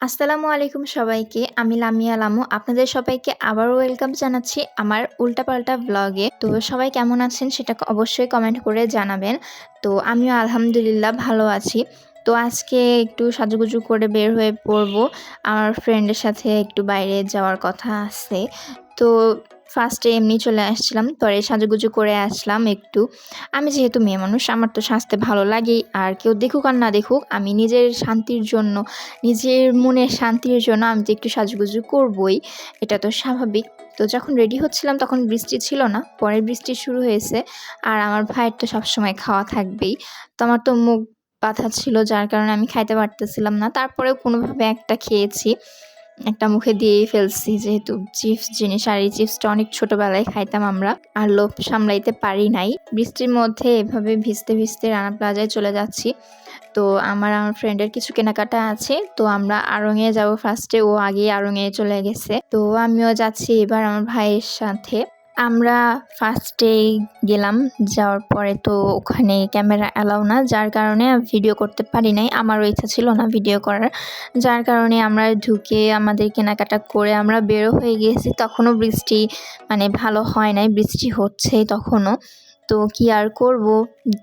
আসসালামু আলাইকুম সবাইকে। আমি লামিয়া লামু। আপনাদের সবাইকে আবারও ওয়েলকাম জানাচ্ছি আমার উল্টাপাল্টা ভ্লগে। তো সবাই কেমন আছেন সেটা অবশ্যই কমেন্ট করে জানাবেন। তো আমিও আলহামদুলিল্লাহ ভালো আছি। তো আজকে একটু সাজুগুজু করে বের হয়ে পড়বো। আমার ফ্রেন্ডের সাথে একটু বাইরে যাওয়ার কথা আছে। তো ফার্স্টে এমনি চলে আসছিলাম। পরে সাজুগুজু করে আসলাম একটু। আমি যেহেতু মেয়ে মানুষ আমার তো সাজতে ভালো লাগেই। আর কেউ দেখুক আর না দেখুক আমি নিজের শান্তির জন্য, নিজের মনের শান্তির জন্য আমি তো একটু সাজুগুজু করবই। এটা তো স্বাভাবিক। তো যখন রেডি হচ্ছিলাম তখন বৃষ্টি ছিল না। পরে বৃষ্টি শুরু হয়েছে। আর আমার ভাইয়ের তো সবসময় খাওয়া থাকবেই। তো আমার তো মুখ বাঁধা ছিল যার কারণে আমি খাইতে পারতেছিলাম না। তারপরেও কোনোভাবে একটা খেয়েছি। একটা মুখে দিয়েই ফেলছি যেহেতু চিপস জিনিস, আর এই চিপসটা অনেক ছোটবেলায় খাইতাম আমরা। আর লোভ সামলাইতে পারি নাই। বৃষ্টির মধ্যে এভাবে ভিজতে, ভিজতে রানা প্লাজায় চলে যাচ্ছি। তো আমার ফ্রেন্ডের কিছু কেনাকাটা আছে। তো আমরা আড়ং-এ যাবো ফার্স্টে। ও আগেই আড়ং-এ চলে গেছে। তো আমিও যাচ্ছি এবার আমার ভাইয়ের সাথে। আমরা ফার্স্টেই গেলাম। যাওয়ার পরে তো ওখানে ক্যামেরা অ্যালাউ না, যার কারণে ভিডিও করতে পারি নাই। আমারও ইচ্ছা ছিল না ভিডিও করার। যার কারণে আমরা ঢুকে আমাদের কেনাকাটা করে আমরা বেরো হয়ে গিয়েছি। তখনও বৃষ্টি ভালো হয় নাই। বৃষ্টি হচ্ছেই তখনও। তো কি আর করব,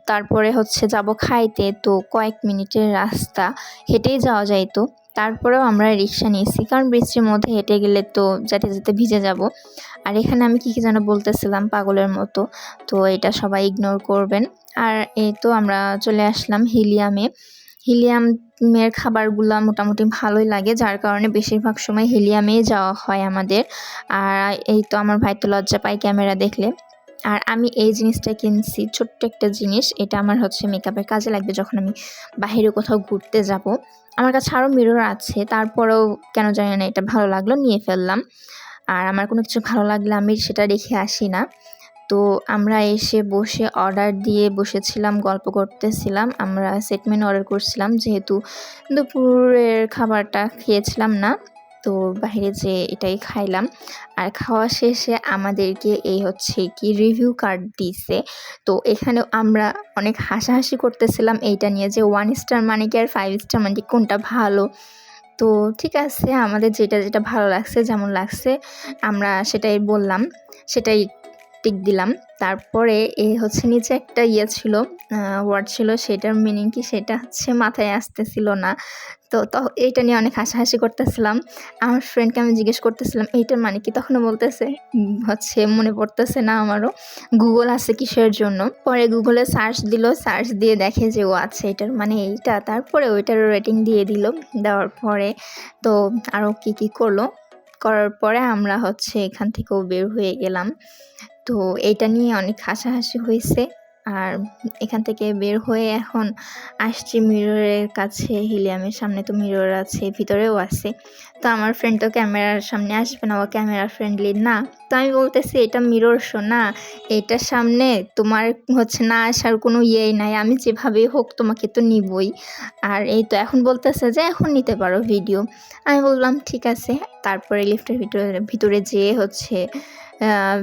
তারপরে যাব খাইতে। তো কয়েক মিনিটের রাস্তা, হেঁটেই যাওয়া যাইতো। তারপরেও আমরা রিক্সা নিয়েছি, কারণ বৃষ্টির মধ্যে হেঁটে গেলে তো যেতে যেতে ভিজে যাব। আর এখানে আমি কী যেন বলতেছিলাম পাগলের মতো, তো এটা সবাই ইগনোর করবেন। আর এই তো আমরা চলে আসলাম হিলিয়ামে। হিলিয়ামের খাবারগুলা মোটামুটি ভালোই লাগে, যার কারণে বেশিরভাগ সময় হিলিয়ামেই যাওয়া হয় আমাদের। আর এই তো আমার ভাই তো লজ্জা পায় ক্যামেরা দেখলে। আর আমি এই জিনিসটা কিনছি, ছোট্ট একটা জিনিস। এটা আমার মেকআপের কাজে লাগবে যখন আমি বাহিরে কোথাও ঘুরতে যাব। আমার কাছে আরও মিরর আছে, তারপরেও কেন জানি না এটা ভালো লাগলো, নিয়ে ফেললাম। আর আমার কোনো কিছু ভালো লাগলে আমি সেটা রেখে আসি না। তো আমরা এসে বসে অর্ডার দিয়ে বসেছিলাম, গল্প করতেছিলাম। আমরা সেট মেনু অর্ডার করছিলাম যেহেতু দুপুরের খাবারটা খেয়েছিলাম না। তো বাইরে যেয়ে এটাই খাইলাম। আর খাওয়া শেষে আমাদেরকে এই রিভিউ কার্ড দিছে। তো এখানেও আমরা অনেক হাসাহাসি করতেছিলাম এইটা নিয়ে যে 1 স্টার মানে কি আর 5 স্টার মানে কি, কোনটা ভালো। তো ঠিক আছে, আমাদের যেটা, যেটা ভালো লাগছে, যেমন লাগছে আমরা সেটাই বললাম, সেটাই টিক দিলাম। তারপরে নিচে একটা ছিল, ওয়ার্ড ছিল, সেটার মিনিং কি সেটা মাথায় আসতেছিল না। তো এইটা নিয়ে অনেক হাসাহাসি করতেছিলাম। আমার ফ্রেন্ডকে আমি জিজ্ঞেস করতেছিলাম এইটার মানে কি, তখনও বলতেছে মনে পড়তেছে না আমারও। গুগল আছে কিসের জন্য। পরে গুগলে সার্চ দিল, সার্চ দিয়ে দেখে যে ও আচ্ছা এটার মানে এইটা। তারপরে ওইটারও রেটিং দিয়ে দিল। দেওয়ার পরে তো আরও কী করলো, করার পরে আমরা এখান থেকেও বের হয়ে গেলাম। তো এইটা নিয়ে অনেক হাসাহাসি হয়েছে। আর এখান থেকে বের হয়ে এখন আসছি মিররের কাছে। হিলিয়ামের সামনে তো মিরর আছে, ভিতরেও আছে। তো আমার ফ্রেন্ড তো ক্যামেরার সামনে আসবে না, ও ক্যামেরা ফ্রেন্ডলি না। তো আমি বলতেছি এটা মিরর শো না, এটার সামনে তোমার না আসার কোনো ইয়েই নাই, আমি যেভাবেই হোক তোমাকে তো নিবই। আর এই তো এখন বলতেছে যে এখন নিতে পারো ভিডিও। আমি বললাম ঠিক আছে। তারপরে লিফটের ভিতরে যেয়ে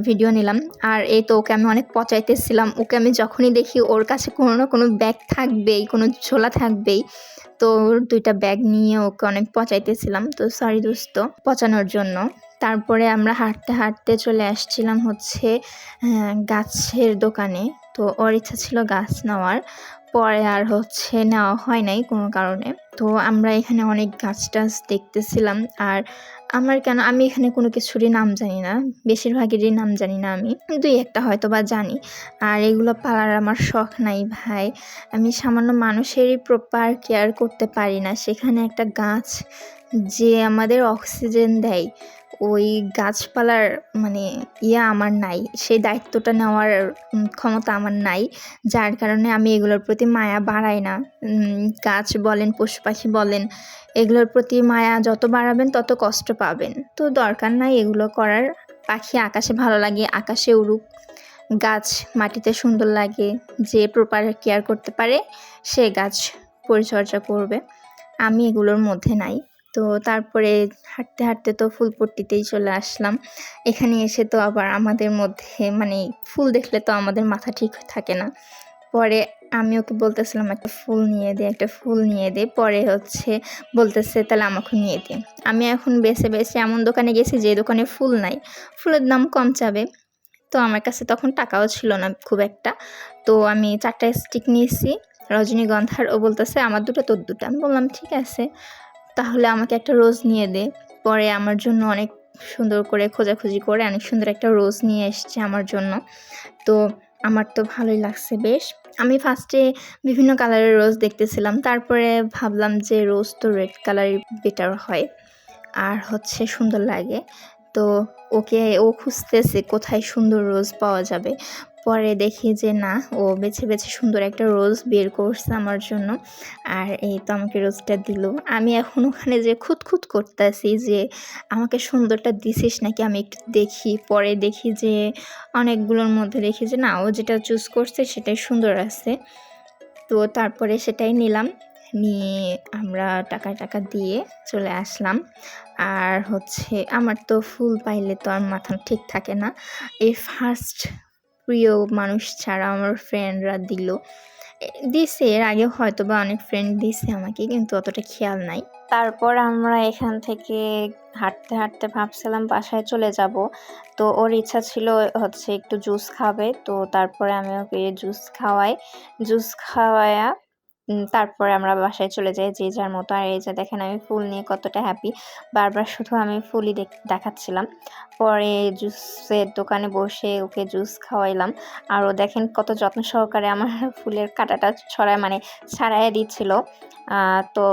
ভিডিও নিলাম। আর এই তো ওকে আমি অনেক পচাইতেছিলাম। ওকে আমি যখনই দেখি ওর কাছে কোনো না কোনো ব্যাগ থাকবেই, কোনো ঝোলা থাকবেই। তো 2টা ব্যাগ নিয়ে ওকে অনেক পচাইতেছিলাম। তো সরি দোস্ত পচানোর জন্য। তারপরে আমরা হাঁটতে হাঁটতে চলে আসছিলাম গাছের দোকানে। তো ওর ইচ্ছা ছিল গাছ নেওয়ার, পরে আর নেওয়া হয় নাই কোনো কারণে। তো আমরা এখানে অনেক গাছ টাছ দেখতেছিলাম। আর আমি এখানে কোনো কিছুরই নাম জানি না, বেশিরভাগেরই নাম জানি না। আমি 2-1টা হয়তো বা জানি। আর এগুলো পালার আমার শখ নাই ভাই। আমি সামান্য মানুষেরই প্রপার কেয়ার করতে পারি না। সেখানে একটা গাছ যে আমাদের অক্সিজেন দেয়, ওই গাছপালার আমার নাই, সেই দায়িত্বটা নেওয়ার ক্ষমতা আমার নাই। যার কারণে আমি এগুলোর প্রতি মায়া বাড়াই না। গাছ বলেন, পশু পাখি বলেন, এগুলোর প্রতি মায়া যত বাড়াবেন তত কষ্ট পাবেন। তো দরকার নাই এগুলো করার। পাখি আকাশে ভালো লাগে, আকাশে উড়ুক। গাছ মাটিতে সুন্দর লাগে, যে প্রপার কেয়ার করতে পারে সে গাছ পরিচর্যা করবে। আমি এগুলোর মধ্যে নাই। তো তারপরে হাঁটতে হাঁটতে তো ফুলপট্টিতেই চলে আসলাম। এখানে এসে তো আবার আমাদের মধ্যে ফুল দেখলে তো আমাদের মাথা ঠিক থাকে না। পরে আমি ওকে বলতেছিলাম একটা ফুল নিয়ে দে। পরে হচ্ছে বলতেছে তাহলে আমাকেও নিয়ে দে। আমি এখন বেছে এমন দোকানে গেছি যে দোকানে ফুল নাই। ফুলের দাম কম চাবে। তো আমার কাছে তখন টাকাও ছিল না খুব একটা। তো আমি ৪ টা স্টিক নিয়েছি রজনীগন্ধার। ও বলতেছে আমার ২ টা তোর ২ টা। আমি বললাম ঠিক আছে। তাহলে আমাকে একটা রোজ নিয়ে দে। পরে আমার জন্য অনেক সুন্দর করে খোঁজাখুঁজি করে অনেক সুন্দর একটা রোজ নিয়ে এসছে আমার জন্য। তো আমার তো ভালোই লাগছে বেশ। আমি ফার্স্টে বিভিন্ন কালারের রোজ দেখতেছিলাম। তারপরে ভাবলাম যে রোজ তো রেড কালারই বেটার হয়। আর হচ্ছে সুন্দর লাগে। তো ও খুঁজতেছে কোথায় সুন্দর রোজ পাওয়া যাবে। পরে দেখি যে না, ও বেছে সুন্দর একটা রোজ বের করছে আমার জন্য। আর এই তো আমাকে রোজটা দিল। আমি এখন ওখানে যে খুঁতখুঁত করতেছি যে আমাকে সুন্দরটা দিছিস নাকি আমি একটু দেখি। পরে দেখি যে অনেকগুলোর মধ্যে দেখি যে না, ও যেটা চুজ করছে সেটাই সুন্দর আছে। তো তারপরে সেটাই নিলাম। নিয়ে আমরা টাকা দিয়ে চলে আসলাম। আর হচ্ছে আমার তো ফুল পাইলে তো আর মাথা ঠিক থাকে না। এই ফার্স্ট প্রিয় মানুষ ছাড়া আমার ফ্রেন্ডরা দিল। দিছে এর আগেও হয়তোবা অনেক ফ্রেন্ড দিছে আমাকে, কিন্তু অতটা খেয়াল নাই। তারপর আমরা এখান থেকে হাঁটতে ভাবছিলাম বাসায় চলে যাব। তো ওর ইচ্ছা ছিল হচ্ছে একটু জুস খাবে। তো তারপরে আমি ওকে জুস খাওয়ায়া তারপরে আমরা বাসায় চলে যাই যে যার মতো। আর এই যে দেখেন আমি ফুল নিয়ে কতটা হ্যাপি। বারবার শুধু আমি ফুলই দেখাচ্ছিলাম। পরে জুসের দোকানে বসে ওকে জুস খাওয়াইলাম। আর ও দেখেন কত যত্ন সহকারে আমার ফুলের কাঁটাটা ছাড়াইয়া দিচ্ছিল। তো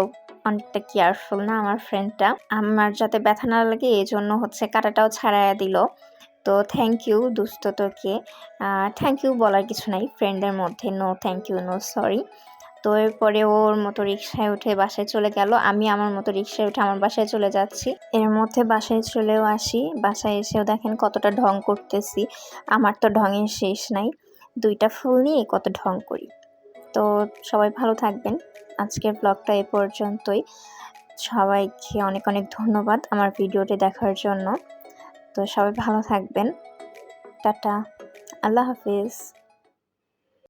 অনেকটা কেয়ারফুল না আমার ফ্রেন্ডটা, আমার যাতে ব্যথা না লাগে এই জন্য হচ্ছে কাঁটাটাও ছাড়াইয়া দিল। তো থ্যাংক ইউ দুস্থ তোকে। থ্যাংক ইউ বলার কিছু নাই ফ্রেন্ডদের মধ্যে, no thank you, no sorry. তো এরপরে ওর মতো রিক্সায় উঠে বাসায় চলে গেল। আমি আমার মতো রিক্সায় উঠে আমার বাসায় চলে যাচ্ছি। এর মধ্যে বাসায় চলেও আসি। বাসায় এসেও দেখেন কতটা ঢং করতেছি। আমার তো ঢঙের শেষ নাই। 2টা ফুল নিয়ে কত ঢং করি। তো সবাই ভালো থাকবেন। আজকের ব্লগটা এ পর্যন্তই। সবাইকে অনেক ধন্যবাদ আমার ভিডিওটি দেখার জন্য। তো সবাই ভালো থাকবেন। টাটা, আল্লাহ হাফিজ।